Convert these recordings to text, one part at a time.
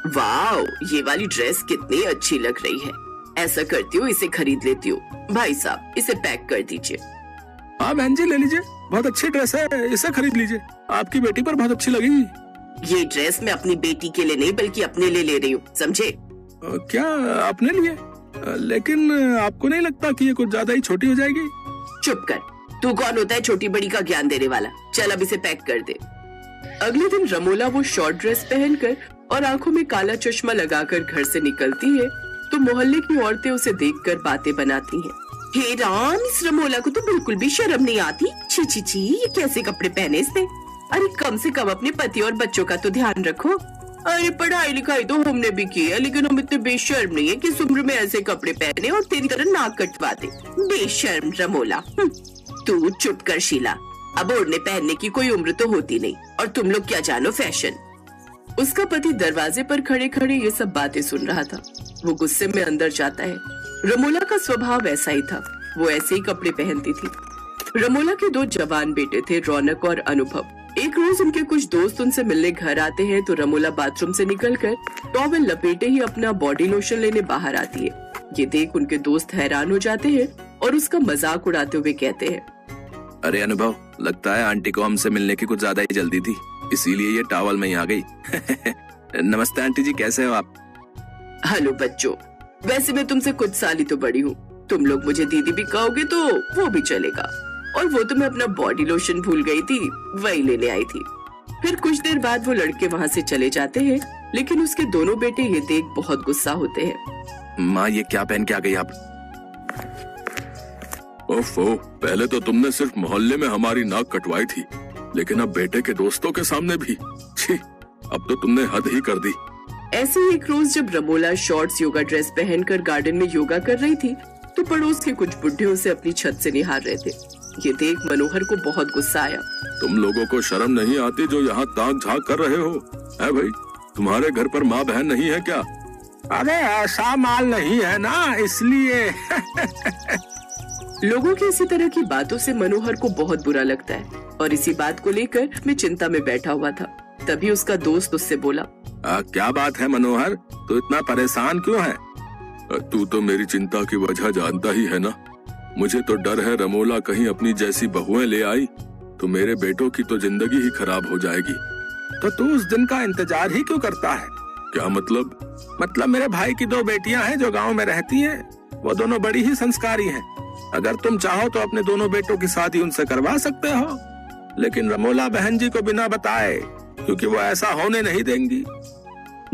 Wow, ये वाली dress कितनी अच्छी लग रही है। ऐसा करती हूँ, इसे खरीद लेती हूँ। भाई साहब, इसे पैक कर दीजिए। हाँ बहन जी, ले लीजिए, बहुत अच्छी ड्रेस है, इसे खरीद लीजिए, आपकी बेटी पर बहुत अच्छी लगेगी। ये ड्रेस मैं अपनी बेटी के लिए नहीं बल्कि अपने लिए ले रही हूँ, समझे? क्या अपने लिए? लेकिन आपको नहीं लगता कि ये कुछ ज्यादा ही छोटी हो जाएगी? चुप कर, तू कौन होता है छोटी बड़ी का ज्ञान देने वाला? चल अब इसे पैक कर दे। अगले दिन रमोला वो शॉर्ट ड्रेस पहनकर और आंखों में काला चश्मा लगाकर घर से निकलती है तो मोहल्ले की औरतें उसे देखकर बातें बनाती हैं। हे राम, इस रमोला को तो बिल्कुल भी शर्म नहीं आती। छी छी छी, ये कैसे कपड़े पहने इसने? अरे कम से कम अपने पति और बच्चों का तो ध्यान रखो। अरे पढ़ाई लिखाई तो हमने भी की है, लेकिन हम इतने बेशर्म नहीं है कि इस उम्र में ऐसे कपड़े पहने और तेरी तरह नाक कटवा दे। बेशर्म रमोला। तू चुप कर शीला, अब ओढ़ने पहनने की कोई उम्र तो होती नहीं, और तुम लोग क्या जानो फैशन। उसका पति दरवाजे पर खड़े खड़े ये सब बातें सुन रहा था। वो गुस्से में अंदर जाता है। रमोला का स्वभाव ऐसा ही था, वो ऐसे ही कपड़े पहनती थी। रमोला के 2 जवान बेटे थे, रौनक और अनुभव। एक रोज उनके कुछ दोस्त उनसे मिलने घर आते हैं तो रमोला बाथरूम से निकलकर टॉवेल लपेटे ही अपना बॉडी लोशन लेने बाहर आती है। ये देख उनके दोस्त हैरान हो जाते हैं और उसका मजाक उड़ाते हुए कहते हैं, अरे अनुभव, लगता है आंटी को हमसे मिलने की कुछ ज्यादा ही जल्दी थी, इसीलिए ये टॉवल में ही आ गई। नमस्ते आंटी जी, कैसे हो आप? हेलो बच्चों, वैसे मैं तुमसे कुछ साल ही तो बड़ी हूँ, तुम लोग मुझे दीदी भी कहोगे तो वो भी चलेगा। और वो तो मैं अपना बॉडी लोशन भूल गई थी, वही लेने आई थी। फिर कुछ देर बाद वो लड़के वहाँ से चले जाते हैं, लेकिन उसके दोनों बेटे ये देख बहुत गुस्सा होते हैं। माँ, ये क्या पहन के आ गई आप? ओफो, पहले तो तुमने सिर्फ मोहल्ले में हमारी नाक कटवाई थी, लेकिन अब बेटे के दोस्तों के सामने भी। छी, अब तो तुमने हद ही कर दी। ऐसे ही एक रोज जब रमोला शॉर्ट्स योगा ड्रेस पहनकर गार्डन में योगा कर रही थी तो पड़ोस के कुछ बुढ़े उसे अपनी छत से निहार रहे थे। ये देख मनोहर को बहुत गुस्सा आया। तुम लोगों को शर्म नहीं आती जो यहाँ ताक झांक कर रहे हो? है भाई, तुम्हारे घर पर माँ बहन नहीं है क्या? अरे ऐसा माल नहीं है ना, इसलिए। लोगों की इसी तरह की बातों से मनोहर को बहुत बुरा लगता है और इसी बात को लेकर मैं चिंता में बैठा हुआ था। तभी उसका दोस्त उससे बोला, क्या बात है मनोहर, तू इतना परेशान क्यों है? तू तो मेरी चिंता की वजह जानता ही है ना। मुझे तो डर है रमोला कहीं अपनी जैसी बहुएं ले आई तो मेरे बेटों की तो जिंदगी ही खराब हो जाएगी। तो तू उस दिन का इंतजार ही क्यों करता है? क्या मतलब? मतलब मेरे भाई की 2 बेटियां हैं जो गांव में रहती हैं, वो दोनों बड़ी ही संस्कारी हैं। अगर तुम चाहो तो अपने दोनों बेटों की शादी उनसे करवा सकते हो, लेकिन रमोला बहन जी को बिना बताए, क्योंकि वो ऐसा होने नहीं देंगी।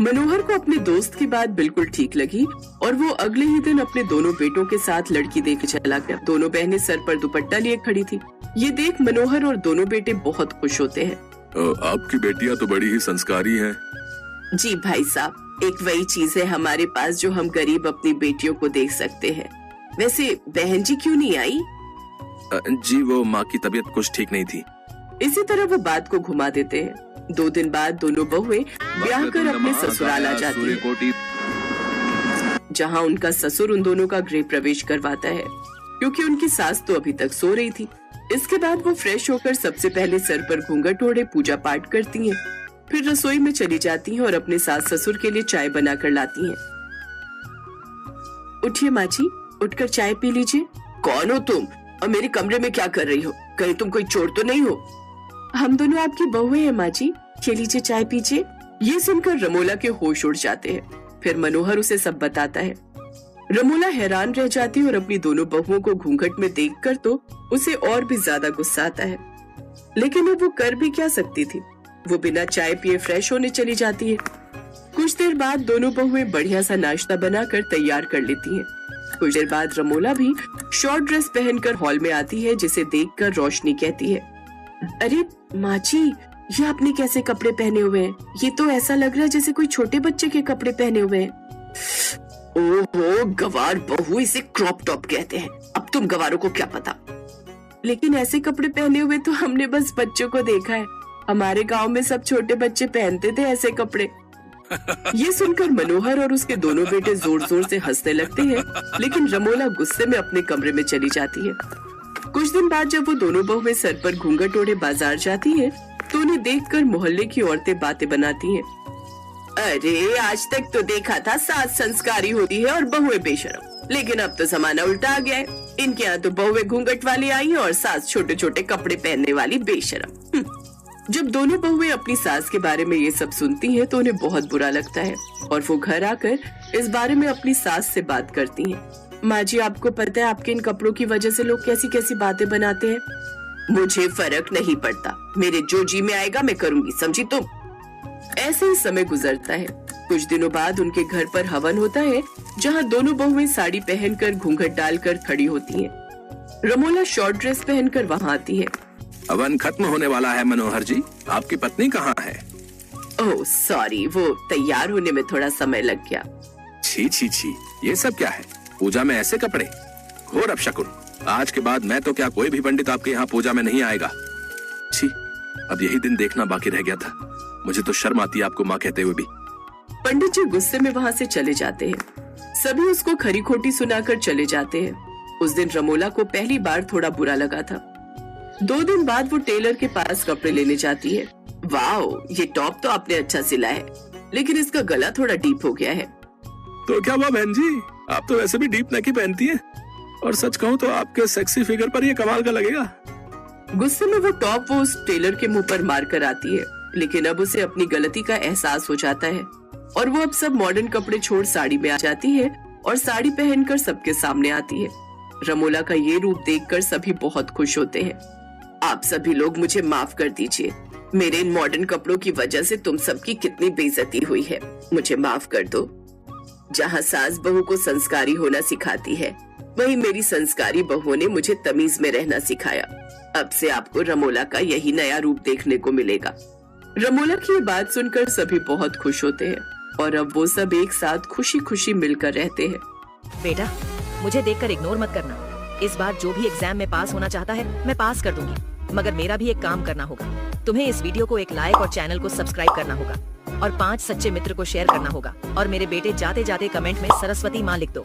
मनोहर को अपने दोस्त की बात बिल्कुल ठीक लगी और वो अगले ही दिन अपने दोनों बेटों के साथ लड़की देख चला गया। दोनों बहनें सर पर दुपट्टा लिए खड़ी थी। ये देख मनोहर और दोनों बेटे बहुत खुश होते हैं। आपकी बेटियां तो बड़ी ही संस्कारी हैं। जी भाई साहब, एक वही चीज है हमारे पास जो हम गरीब अपनी बेटियों को देख सकते हैं। वैसे बहन जी क्यों नहीं आई? जी वो माँ की तबीयत कुछ ठीक नहीं थी। इसी तरह वो बात को घुमा देते हैं। 2 दिन बाद दोनों बहुएं ब्याह कर अपने ससुराल आ जाती हैं, जहाँ उनका ससुर उन दोनों का गृह प्रवेश करवाता है, क्योंकि उनकी सास तो अभी तक सो रही थी। इसके बाद वो फ्रेश होकर सबसे पहले सर पर घूंघट ओढ़े पूजा पाठ करती हैं, फिर रसोई में चली जाती हैं और अपने सास ससुर के लिए चाय बना कर लाती हैं। उठिए माँ जी, उठकर चाय पी लीजिए। कौन हो तुम और मेरे कमरे में क्या कर रही हो? कहीं तुम कोई चोर तो नहीं हो? हम दोनों आपकी बहुएं हैं माँ जी, ये लीजिए चाय पीजिए। ये सुनकर रमोला के होश उड़ जाते हैं। फिर मनोहर उसे सब बताता है। रमोला हैरान रह जाती है और अपनी दोनों बहुओं को घूंघट में देखकर तो उसे और भी ज्यादा गुस्सा आता है, लेकिन अब वो कर भी क्या सकती थी। वो बिना चाय पिए फ्रेश होने चली जाती है। कुछ देर बाद दोनों बहुएं बढ़िया सा नाश्ता बनाकर तैयार कर लेती हैं। कुछ देर बाद रमोला भी शॉर्ट ड्रेस पहनकर हॉल में आती है, जिसे देखकर रोशनी कहती है, अरे माँ जी, ये आपने कैसे कपड़े पहने हुए हैं? ये तो ऐसा लग रहा है जैसे कोई छोटे बच्चे के कपड़े पहने हुए हैं। ओहो गवार बहू, इसे क्रॉप टॉप कहते हैं। अब तुम गवारों को क्या पता। लेकिन ऐसे कपड़े पहने हुए तो हमने बस बच्चों को देखा है। हमारे गांव में सब छोटे बच्चे पहनते थे ऐसे कपड़े। ये सुनकर मनोहर और उसके दोनों बेटे जोर जोर से हंसने लगते हैं, लेकिन रमोला गुस्से में अपने कमरे में चली जाती है। कुछ दिन बाद जब वो दोनों बहुएं सर पर घूंघट ओढ़े बाजार जाती हैं, तो उन्हें देखकर मोहल्ले की औरतें बातें बनाती हैं। अरे आज तक तो देखा था सास संस्कारी होती है और बहुएं बेशरम, लेकिन अब तो जमाना उल्टा आ गया है। इनके यहाँ तो बहुएं घूंघट वाली आई हैं और सास छोटे छोटे कपड़े पहनने वाली बेशरम। जब दोनों बहुएं अपनी सास के बारे में ये सब सुनती हैं तो उन्हें बहुत बुरा लगता है और वो घर आकर इस बारे में अपनी सास से बात करती हैं। माँ जी, आपको पता है आपके इन कपड़ों की वजह से लोग कैसी कैसी बातें बनाते हैं। मुझे फर्क नहीं पड़ता, मेरे जो जी में आएगा मैं करूंगी, समझी तुम। ऐसे ही समय गुजरता है। कुछ दिनों बाद उनके घर पर हवन होता है, जहाँ दोनों बहुएं साड़ी पहनकर घूंघट डालकर खड़ी होती हैं। रमोला शॉर्ट ड्रेस पहनकर वहाँ आती है। हवन खत्म होने वाला है मनोहर जी, आपकी पत्नी कहाँ है? ओह सॉरी, वो तैयार होने में थोड़ा समय लग गया। छी छी छी, ये सब क्या है? पूजा में ऐसे कपड़े, घोर अपशकुन। आज के बाद मैं तो क्या कोई भी पंडित आपके यहाँ पूजा में नहीं आएगा। छी, अब यही दिन देखना बाकी रह गया था। मुझे तो शर्म आती है आपको माँ कहते हुए भी। पंडित जी गुस्से में वहाँ से चले जाते हैं। सभी उसको खरी खोटी सुनाकर चले जाते हैं। उस दिन रमोला को पहली बार थोड़ा बुरा लगा था। 2 दिन बाद वो टेलर के पास कपड़े लेने जाती है। वाओ, ये टॉप तो आपने अच्छा सिला है, लेकिन इसका गला थोड़ा डीप हो गया है। तो क्या हुआ बहन जी, आप तो वैसे भी डीप नेक ही पहनती हैं, और सच कहूँ तो आपके सेक्सी फिगर पर ये कमाल का लगेगा। गुस्से में वो टॉप वो उस टेलर के मुंह पर मार कर आती है, लेकिन अब उसे अपनी गलती का एहसास हो जाता है और वो अब सब मॉडर्न कपड़े छोड़ साड़ी में आ जाती है और साड़ी पहनकर सबके सामने आती है। रमोला का ये रूप देखकर सभी बहुत खुश होते हैं। आप सभी लोग मुझे माफ कर दीजिए, मेरे इन मॉडर्न कपड़ों की वजह से तुम सबकी कितनी बेइज्जती हुई है, मुझे माफ कर दो। जहाँ सास बहू को संस्कारी होना सिखाती है, वहीं मेरी संस्कारी बहू ने मुझे तमीज में रहना सिखाया। अब से आपको रमोला का यही नया रूप देखने को मिलेगा। रमोला की ये बात सुनकर सभी बहुत खुश होते हैं और अब वो सब एक साथ खुशी खुशी मिलकर रहते हैं। बेटा, मुझे देखकर इग्नोर मत करना। इस बार जो भी एग्जाम में पास होना चाहता है मैं पास कर दूंगी, मगर मेरा भी एक काम करना होगा। तुम्हें इस वीडियो को एक लाइक और चैनल को सब्सक्राइब करना होगा और 5 सच्चे मित्र को शेयर करना होगा और मेरे बेटे जाते जाते कमेंट में सरस्वती माँ लिख दो।